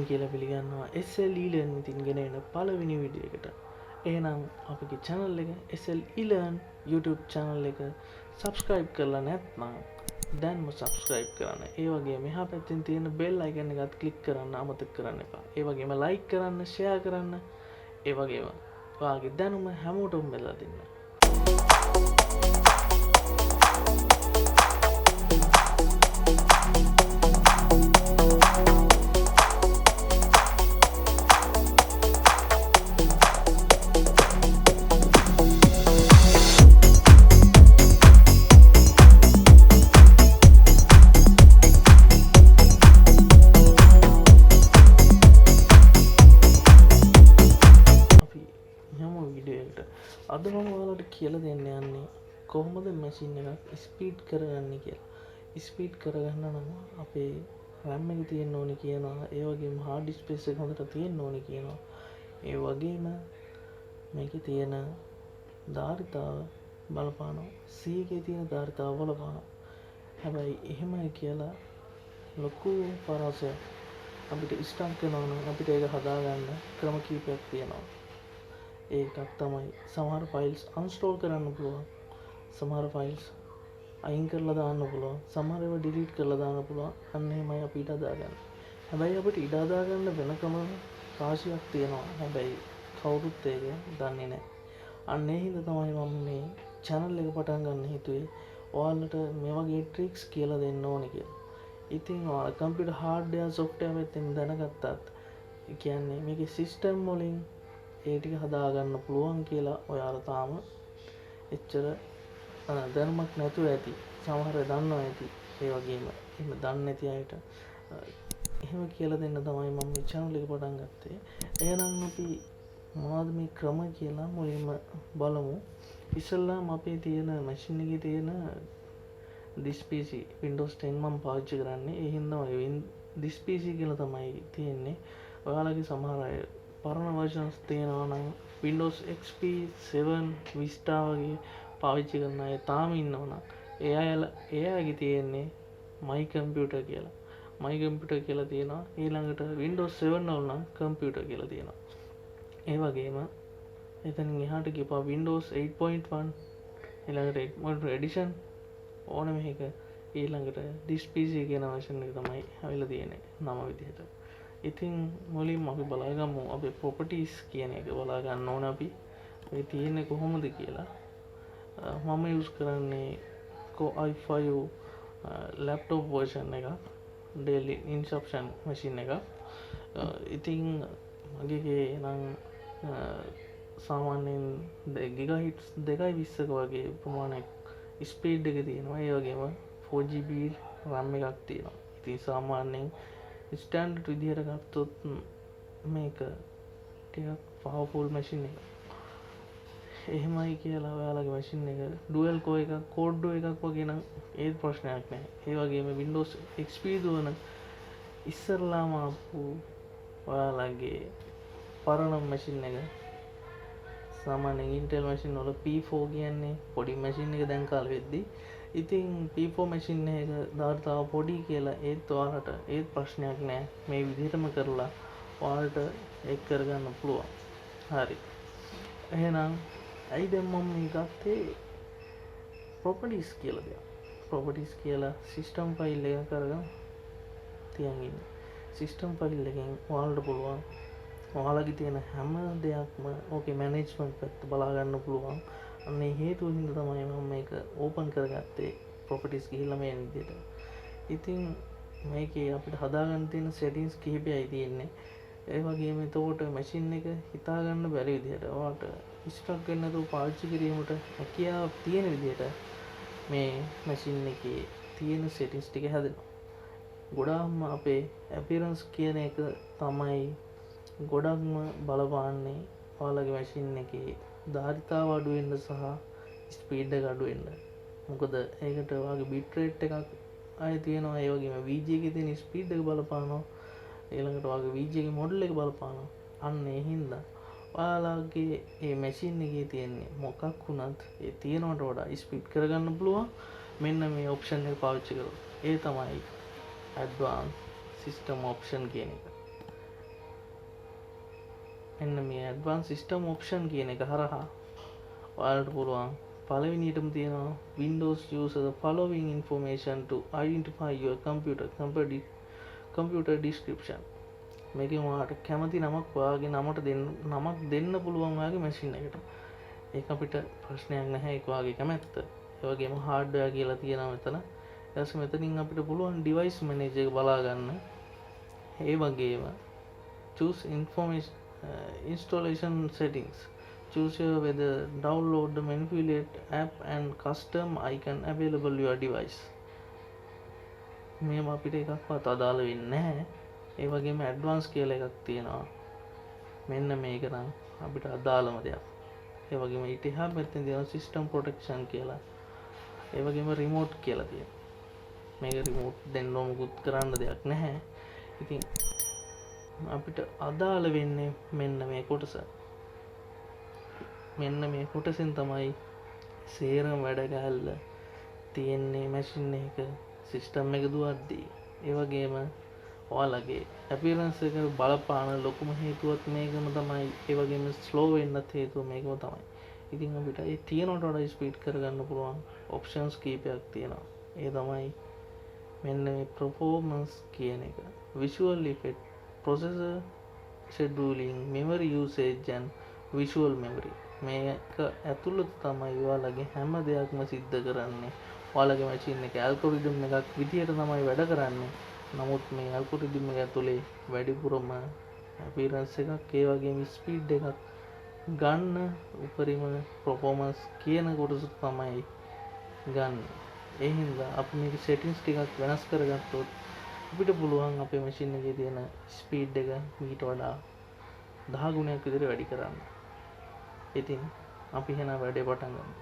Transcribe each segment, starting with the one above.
ආයුබෝවන් කියලා පිළිගන්නවා SL E-Learn විසින් ගෙන එන පළවෙනි වීඩියෝ එකට. එහෙනම් අපගේ channel එක SL E-Learn YouTube channel එක subscribe කරලා නැත්නම් දැන්ම subscribe කරන්න. ඒ වගේම මෙහා පැත්තෙන් තියෙන bell icon එකත් click කරන්න අමතක කරන්න එපා. ඒ වගේම like කරන්න, share කරන්න. ඒ වගේම ඔයාගේ දැනුම හැමෝටම බෙදලා දෙන්න. අද මම ඔයාලට කියලා දෙන්න යන්නේ කොහොමද මැෂින් එකක් ස්පීඩ් කරගන්නේ කියලා. ස්පීඩ් කරගන්න නම් අපේ RAM එක තියෙන්න ඕනේ කියනවා. ඒ වගේම hard disk space එක හොඳට තියෙන්න ඕනේ කියනවා. ඒ වගේම මේකේ තියෙන ධාරිතාව බලපානවා. C එකේ තියෙන ධාරිතාව බලපානවා. හැබැයි එහෙමයි කියලා ලොකු පරාසයක් අපිට ස්ටක් කරනවා නම් අපිට ඒක හදාගන්න ක්‍රම කීපයක් තියෙනවා. ඒකක් තමයි සමහර ෆයිල්ස් අන්ස්ටෝල් කරන්න පුළුවන්, සමහර ෆයිල්ස් අයින් කරලා දාන්න පුළුවන්, සමහර ඒවා ඩිලීට් කරලා දාන්න පුළුවන්. අන්න එහෙමයි අපි ඉඩ හදාගන්න. හැබැයි අපිට ඉඩ හදාගන්න වෙනකම රාශියක් තියෙනවා. හැබැයි කවුරුත් ඒක දන්නේ නැහැ. අන්න ඒ හින්දා තමයි මම මේ channel එක පටන් ගන්න හිතුවේ. ඔයාලට මේ වගේ ට්‍රික්ස් කියලා දෙන්න ඕනේ කියලා. ඉතින් ඔයාලා කම්පියුටර් හાર્ඩ්වෙයාර් සොෆ්ට්වෙයාර් පැත්තෙන් දැනගත්තත් ඒ කියන්නේ මේකේ සිස්ටම් වලින් ඒ ටික හදාගන්න පුළුවන් කියලා ඔයාලා තාම එච්චර දැනුමක් නැතුව ඇති. සමහර අය දන්නවා ඇති. ඒ වගේම එහෙම දන්නේ නැති අයට එහෙම කියලා දෙන්න තමයි මම මේ channel එක පටන් ගත්තේ. එහෙනම් අපි මොනවද මේ ක්‍රම කියලා මුලින්ම බලමු. ඉස්සෙල්ලාම අපේ තියෙන මැෂින් එකේ තියෙන this PC Windows 10 මම පාවිච්චි කරන්නේ. ඒ හින්දා this PC කියලා තමයි තියෙන්නේ. ඔයාලගේ සමහර අය පරණ versions තියෙනවා නම් Windows XP 7 Vista වගේ පාවිච්චි කරන අය තාම ඉන්නවා නම් ඒ අයගේ තියෙන්නේ my computer කියලා. my computer කියලා තියෙනවා. ඊළඟට Windows 7 වල නම් computer කියලා තියෙනවා. ඒ වගේම එතනින් එහාට ගිහපුවා Windows 8.1 ඊළඟට 8.1 edition ඕන මේක ඊළඟට this PC කියන version එක තමයි අවිලා තියෙන්නේ නම විදිහට. ඉතින් මුලින්ම අපි බලාගමු අපේ properties කියන එක බලා ගන්න ඕන අපි මේ තියෙන්නේ කොහොමද කියලා. මම use කරන්නේ Core i5 laptop version එක, daily instruction machine එක. ඉතින් මගේ නම් සාමාන්‍යයෙන් GHz 2.20ක වගේ ප්‍රමාණයක් ස්පීඩ් එක තියෙනවා. ඒ වගේම 4GB RAM එකක් තියෙනවා. ඉතින් සාමාන්‍යයෙන් ස්ටෑන්ඩඩ් විදිහට ගත්තොත් මේක ටිකක් පවර්ෆුල් මැෂින් එකක්. එහෙමයි කියලා ඔයාලගේ මැෂින් එක ඩුවල් කෝර් එකක්, කෝඩ් ඩෝ එකක් වගේ නම් ඒත් ප්‍රශ්නයක් නැහැ. ඒ වගේම Windows XP දුවන ඉස්සරලාම ආපු ඔයාලගේ පරණ මැෂින් එක සාමාන්‍යයෙන් Intel මැෂින් වල P4 කියන්නේ පොඩි මැෂින් එක දැන් කාලෙ වෙද්දී. ඉතින් P4 මැෂින් එක ධාරිතාව පොඩි කියලා ඒත් ඔයාලට ඒත් ප්‍රශ්නයක් නෑ. මේ විදිහටම කරලා ඔයාලට ඒක කරගන්න පුළුවන්. හරි. එහෙනම් ඇයි දැන් මම මේ ගත්තේ properties කියලා දෙයක්. properties කියලා system file එක කරගෙන තියන් ඉන්නේ. system file එකෙන් ඔයාලට පුළුවන් ඔයාලගේ තියෙන හැම දෙයක්ම ඕකේ management පැත්ත බලා ගන්න පුළුවන්. අන්න ඒ හේතුව හින්දා තමයි මම මේක ඕපන් කරගත්තේ properties ගිහිල්ලා මේ විදිහට. ඉතින් මේකේ අපිට හදාගන්න තියෙන settings කිහිපයයි තියෙන්නේ. ඒ වගේම එතකොට machine එක හිතා ගන්න බැරි විදිහට ඔයාලට ඉස්ටක් වෙන්න නැතුව පාවිච්චි කිරීමට හැකියාව තියෙන විදිහට මේ machine එකේ තියෙන settings ටික හැදෙනවා. ගොඩාක්ම අපේ appearance කියන එක තමයි ගොඩක්ම බලපාන්නේ ඔයාලගේ machine එකේ ධාරිතාව අඩු වෙන්න සහ ස්පීඩ් එක අඩු වෙන්න. මොකද ඒකට ඔයාගේ bit rate එකක් ආයේ තියෙනවා. ඒ වගේම VG එකේ තියෙන ස්පීඩ් එක බලපානවා. ඊළඟට ඔයාගේ VG එකේ මොඩල් එක බලපානවා. අන්න ඒ හින්දා ඔයාලගේ මේ machine එකේ තියෙන්නේ මොකක් වුණත් ඒ තියෙනවට වඩා ස්පීඩ් කරගන්න පුළුවන්. මෙන්න මේ ඔප්ෂන් එක පාවිච්චි කරොත්. ඒ තමයි advanced system option කියන එක. මෙන්න මේ ඇඩ්වාන්ස් සිස්ටම් ඔප්ෂන් කියන එක හරහා ඔයාලට පුළුවන් පළවෙනියටම තියෙනවා Windows user the following information to identify your computer description. මේකෙන් ඔයාලට කැමති නමක් ඔයාගේ නමක් දෙන්න පුළුවන් ඔයාගේ මැෂින් එකට. ඒක අපිට ප්‍රශ්නයක් නැහැ, ඒක ඔයාගේ කැමැත්ත. ඒ වගේම hardware කියලා තියෙනවා මෙතන. ඊට පස්සේ මෙතනින් අපිට පුළුවන් device manager එක බලා ගන්න. ඒ වගේම choose information installation settings. Choose whether download the manipulate app and custom icon available your device. මේව අපිට එකක්වත් අදාළ වෙන්නේ නැහැ. ඒ වගේම ඇඩ්වාන්ස් කියලා එකක් තියෙනවා. මෙන්න මේක නම් අපිට අදාළම දෙයක්. ඒ වගේම ඊට එහා පැත්තෙන් තියෙනවා සිස්ටම් ප්‍රොටෙක්ෂන් කියලා. ඒ වගේම රිමෝට් කියලා තියෙනවා. මේක රිමෝට් දෙන්න මොකුත් කරන්න දෙයක් නැහැ. ඉතින් අපිට අදාළ වෙන්නේ මෙන්න මේ කොටස. මෙන්න මේ කොටසෙන් තමයි සේරම වැඩ ගැල්ල තියෙන්නේ මැෂින් එක සිස්ටම් එක දුවද්දී. ඒ වගේම ඔයාලගේ අපියරන්ස් එක බලපාන ලොකුම හේතුවත් මේකම තමයි. ඒ වගේම ස්ලෝ වෙන්නත් හේතුව මේකම තමයි. ඉතින් අපිට ඒ තියෙනට වඩා ස්පීඩ් කරගන්න පුළුවන් ඔප්ෂන්ස් කීපයක් තියෙනවා. ඒ තමයි මෙන්න මේ performance කියන එක, visual effect, processor scheduling, memory usage and visual memory. මේක ඇතුළත තමයි ඔයාලගේ හැම දෙයක්ම සිද්ධ කරන්නේ. ඔයාලගේ මැෂින් එක ඇල්ගොරිතම් එකක් විදියට තමයි වැඩ කරන්නේ. නමුත් මේ ඇල්ගොරිතම් එක ඇතුලේ වැඩිපුරම අපියරන්ස් එකක්, ඒ වගේම ස්පීඩ් එකක් ගන්න උපරිම performance කියන කොටස තමයි ගන්න. ඒ හින්දා අපි මේක settings ටිකක් වෙනස් කරගත්තොත් අපිට පුළුවන් අපේ මැෂින් එකේ තියෙන ස්පීඩ් එක මීට වඩා 10 ගුණයක් විතර වැඩි කරන්න. ඉතින් අපි එහෙනම් වැඩේ පටන් ගමු.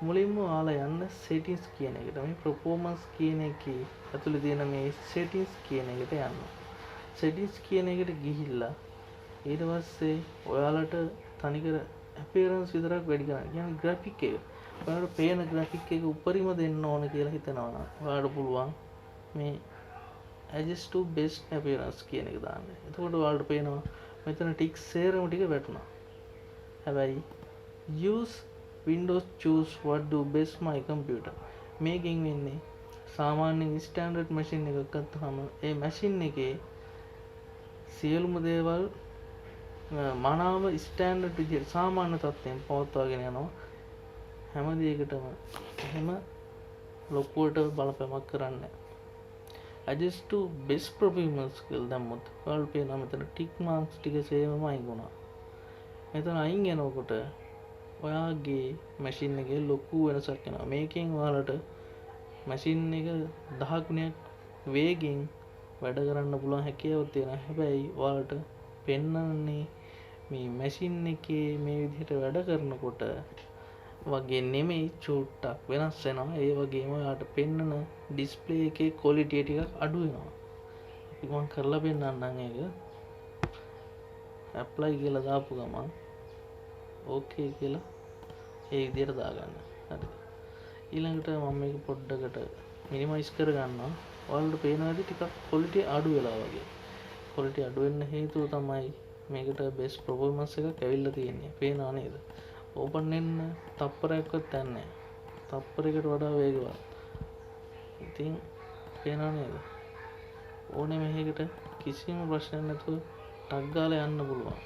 මුලින්ම ඔයාලා යන්න settings කියන එකට. මේ performance කියන එකේ ඇතුලේ තියෙන මේ settings කියන එකට යන්න. settings කියන එකට ගිහිල්ලා ඊට පස්සේ ඔයාලට තනිකර appearance විතරක් වැඩි කරන්න. කියන්නේ graphic එක. ඔයාලට පේන graphic එක උඩරිම දෙන්න ඕන කියලා හිතනවා නම් ඔයාලට පුළුවන් මේ adjust to best appearance කියන එක දාන්න. එතකොට ඔයාලට පේනවා මෙතන ටික සේරම ටික වැටුණා. හැබැයි use Windows choose what do best my computer. මේකෙන් වෙන්නේ සාමාන්‍යයෙන් ස්ටෑන්ඩඩ් මැෂින් එකක් ගත්තාම ඒ මැෂින් එකේ සියලුම දේවල් මනාව ස්ටෑන්ඩඩ් විදිහට සාමාන්‍ය තත්ත්වයෙන් පවත්වාගෙන යනවා. හැම දෙයකටම එහෙම ලොකුවට බලපෑමක් කරන්නේ නැහැ. adjust to best performance කියලා දැම්මොත් ඔයාලට පේනවා මෙතන ටික් මාක්ස් ටික සේවම අයින් වුණා. මෙතන අයින් වෙනකොට ඔයාගේ මැෂින් එකේ ලොකු වෙනසක් එනවා. මේකෙන් ඔයාලට මැෂින් එක 10 ගුණයක් වේගෙන් වැඩ කරන්න පුළුවන් හැකියාවක් තියෙනවා. හැබැයි ඔයාලට පෙන්වන්නේ මේ මැෂින් එකේ මේ විදිහට වැඩ කරනකොට වගේ නෙමෙයි, චූට්ටක් වෙනස් වෙනවා. ඒ වගේම ඔයාලට පෙන්වන ඩිස්ප්ලේ එකේ ක්වොලිටි ටිකක් අඩු වෙනවා. අපි මම කරලා පෙන්නන්නම් ඒක. ඇප්ලයි කියලා දාපු ගමන් ඕකේ කියලා ඒ විදිහට දාගන්න. හරි. ඊළඟට මම මේක පොඩ්ඩකට මිනිමයිස් කරගන්නවා. ඔයාලට පේනවා ඇති ටිකක් ක්වොලිටි අඩු වෙලා වගේ. ක්වොලිටි අඩු වෙන්න හේතුව තමයි මේකට බෙස්ට් performance එකක් ඇවිල්ලා තියෙන්නේ. පේනව නේද? ඕපන් වෙන්න තප්පරයක්වත් යන්නේ නැහැ. තප්පරයකට වඩා වේගවත්. ඉතින් පේනව නේද? ඕනේ මේකට කිසිම ප්‍රශ්නයක් නැතුව ටක් ගාලා යන්න පුළුවන්.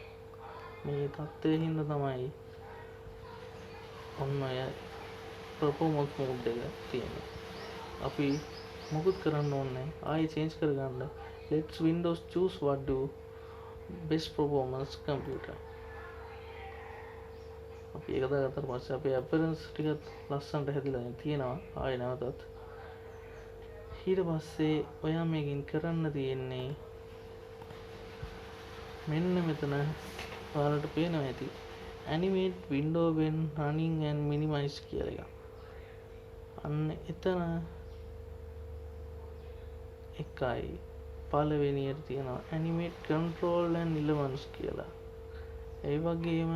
මේ තත්ත්වයේ හින්දා තමයි ඔන්න ඔය performance mode එක තියෙන්නේ. අපි මොකුත් කරන්න ඕනේ ආයෙ change කරගන්න. let's Windows choose what do best performance computer. අපි ඒක දාගත්තට පස්සේ අපේ appearance ටිකත් ලස්සනට හැදිලා තියෙනවා. ආයෙ නැවතත් ඊට පස්සේ ඔයා මේකෙන් කරන්න තියෙන්නේ මෙන්න මෙතන ඔයාලට පේනවා ඇති animate window when running and minimize කියලා එකක්. අන්න එතන එකයි පළවෙනියට තියෙනවා animate control and elements කියලා. ඒ වගේම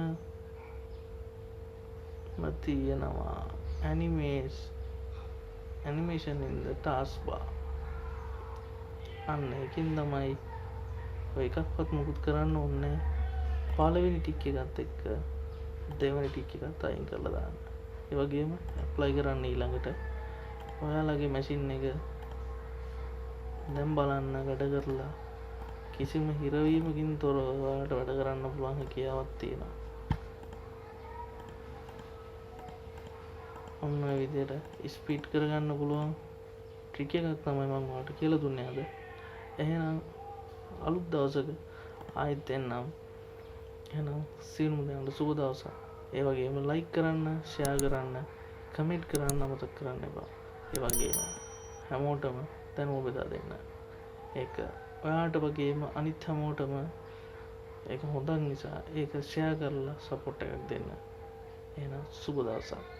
තියෙනවා animation in the taskbar. අන්න ඒකෙන් තමයි ඔය එකක්වත් මොකුත් කරන්න ඕනේ. පළවෙනි ටික් එකත් එක්ක දෙවෙනි ටික් එකත් අයින් කරලා දාන්න. ඒ වගේම ඇප්ලයි කරන්න ඊළඟට ඔයාලගේ මැෂින් එක දැන් බලන්න වැඩ කරලා කිසිම හිරවීමකින් තොරව ඔයාලට වැඩ කරන්න පුළුවන් හැකියාවක් තියෙනවා. ඔන්න ඔය විදිහට ස්පීඩ් කරගන්න පුළුවන් ට්‍රික් එකක් තමයි මම ඔයාලට කියලා දුන්නේ අද. එහෙනම් අලුත් දවසක ආයෙත් එන්නම්. එහෙනම් සියලුම දෙනාට සුබ දවසක්. ඒ වගේම ලයික් කරන්න, ෂෙයා කරන්න, කමෙන්ට් කරන්න අමතක කරන්න එපා. ඒ වගේම හැමෝටම දැනුම බෙදා දෙන්න. ඒක ඔයාට වගේම අනිත් හැමෝටම ඒක හොඳක් නිසා ඒක ෂෙයා කරලා සපෝට් එකක් දෙන්න. එහෙනම් සුබ දවසක්.